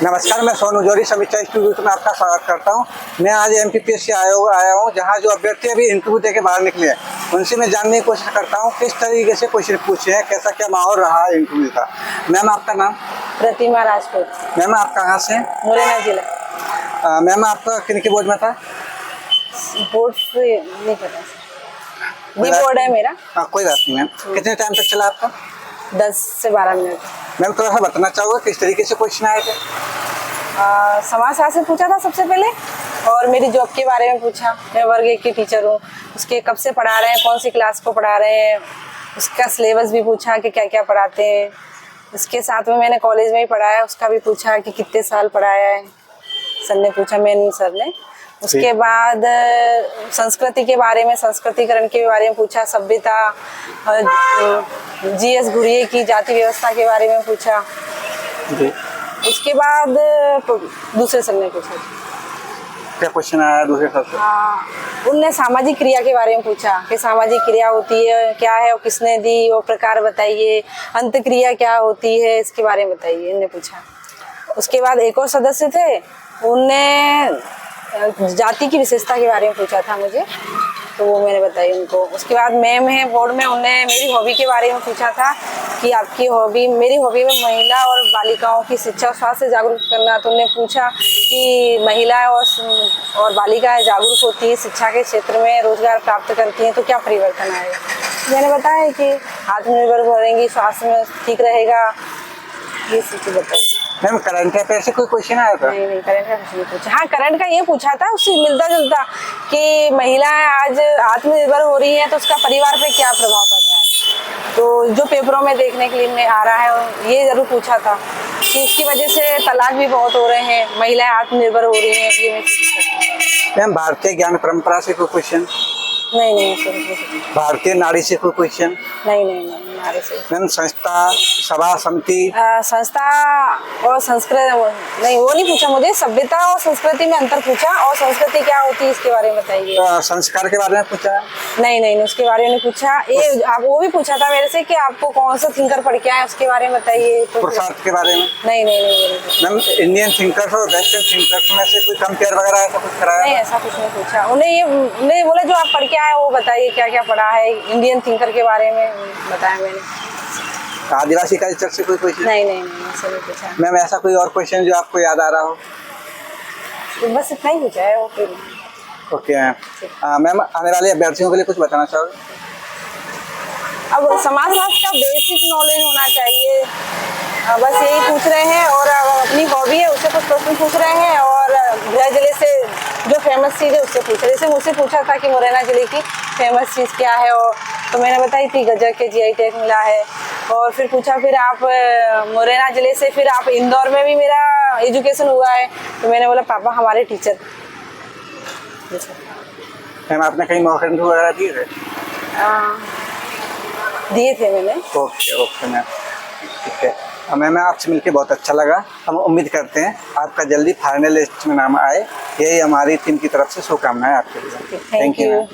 नमस्कार, मैं सोनू जोड़ी समीक्षा इंस्टीट्यूट में आपका स्वागत करता हूं। मैं आज एमपीपीएससी आया हूं, जहां जो अभ्यर्थी अभी इंटरव्यू देके बाहर निकले हैं उनसे मैं जानने की कोशिश करता हूं किस तरीके से क्वेश्चन पूछे हैं, कैसा क्या माहौल रहा है इंटरव्यू का। मैम, आपका नाम? प्रतिमा राजपूत। मैम, आप कहाँ से हैं? मुरैना जिला। मैम, आपका किन के बोर्ड में था? बोर्ड से नहीं पता सर, बी बोर्ड है मेरा। कोई बात नहीं मैम। कितने टाइम तक चला आपका? 10 से 12 मिनट। मैम, थोड़ा सा बताना चाहोगे किस तरीके से क्वेश्चन आए थे? समाजशास्त्र पूछा था सबसे पहले, और मेरी जॉब के बारे में पूछा। मैं वर्ग 1 की टीचर हूँ, उसके कब से पढ़ा रहे हैं, कौन सी क्लास को पढ़ा रहे हैं, उसका सिलेबस भी पूछा कि क्या क्या पढ़ाते हैं। इसके साथ में मैंने कॉलेज में ही पढ़ाया, उसका भी पूछा कि कितने साल पढ़ाया है, सर ने पूछा, मेन सर ने। उसके बाद संस्कृति के बारे में, संस्कृतिकरण के बारे में पूछा, सभ्यता, जीएस घुरिये की जाति व्यवस्था के बारे में पूछा। उसके बाद दूसरे सर ने पूछा। क्या क्वेश्चन आया दूसरे सर से? उनने सामाजिक क्रिया के बारे में पूछा कि सामाजिक क्रिया होती है क्या है, और किसने दी, वो प्रकार बताइए। अंत क्रिया क्या होती है, इसके बारे में बताइए, इनने पूछा। उसके बाद एक और सदस्य थे, उनने जाति की विशेषता के बारे में पूछा था मुझे, तो वो मैंने बताई उनको। उसके बाद मैम है बोर्ड में, उनने मेरी हॉबी के बारे में पूछा था कि आपकी हॉबी। मेरी हॉबी में महिला और बालिकाओं की शिक्षा और स्वास्थ्य से जागरूक करना। तो उन्होंने पूछा कि महिलाएं और बालिकाएं जागरूक होती है, शिक्षा के क्षेत्र में रोजगार प्राप्त करती हैं, तो क्या परिवर्तन आएगा। मैंने बताया कि आत्मनिर्भर बनेंगी, स्वास्थ्य में ठीक रहेगा, ये चीज़ बताई। मैम, करंट अफेयर से कोई क्वेश्चन आया था? नहीं, करंट का कुछ नहीं पूछा। हाँ, करंट का ये पूछा था, उससे मिलता जुलता, कि महिलाएं आज आत्मनिर्भर हो रही हैं तो उसका परिवार पे क्या प्रभाव पड़ रहा है। तो जो पेपरों में देखने के लिए आ रहा है, ये जरूर पूछा था कि इसकी वजह से तलाक भी बहुत हो रहे हैं, महिलाएं आत्मनिर्भर हो रही हैं, ये मैं पूछा। मैम, भारतीय ज्ञान परंपरा से कोई क्वेश्चन? नहीं। भारतीय नारी से कोई क्वेश्चन? नहीं, नारी से। मैम, संस्था, सभा, समिति? संस्था और संस्कृत नहीं, वो नहीं पूछा मुझे। सभ्यता और संस्कृति में अंतर पूछा, और संस्कृति क्या होती है इसके बारे में बताइए। संस्कार के बारे में पूछा? नहीं, उसके बारे में नहीं पूछा। ये आप वो भी पूछा था मेरे से कि आपको कौन सा थिंकर पढ़ के आए, उसके बारे में बताइए। तो पुरुषार्थ के बारे में? नहीं। मैम, इंडियन थिंकर्स और वेस्टर्न थिंकर्स में से कोई कंपेयर वगैरह ऐसा कुछ कराया? नहीं, ऐसा कुछ नहीं पूछा। उन्हें बोला जो आप पढ़ के आए वो बताइए, क्या क्या पढ़ा है। इंडियन थिंकर के बारे में बताया मैंने। आदिवासी कल्चर से कोई क्वेश्चन? नहीं, ऐसा नहीं पूछा। मैम, ऐसा कोई और क्वेश्चन जो आपको याद आ रहा हो? बस इतना ही पूछा है। ओके मैम, आने वाले अभ्यर्थियों के लिए कुछ बताना चाहोगे? अब समाजशास्त्र का बेसिक नॉलेज होना चाहिए, बस यही पूछ रहे हैं। और अपनी हॉबी है उससे कुछ प्रश्न पूछ रहे हैं, और गृह जिले से जो फेमस चीज़ है उससे पूछ रहे हैं। जैसे मुझसे पूछा था कि मुरैना जिले की फेमस चीज़ क्या है, और तो मैंने बताई थी गजक के GI टैग मिला है। और फिर पूछा फिर आप मुरैना जिले से, फिर आप इंदौर में भी मेरा एजुकेशन हुआ है, तो मैंने बोला पापा हमारे टीचर। मैम, आपने कहीं मॉक इंटरव्यू वगैरह दिए थे? दिए थे मैंने। ओके मैम, ठीक है। मैम, आपसे मिलके बहुत अच्छा लगा। हम उम्मीद करते हैं आपका जल्दी फाइनल लिस्ट में नाम आए, यही हमारी टीम की तरफ से शुभकामनाएं आपके लिए। Thank you.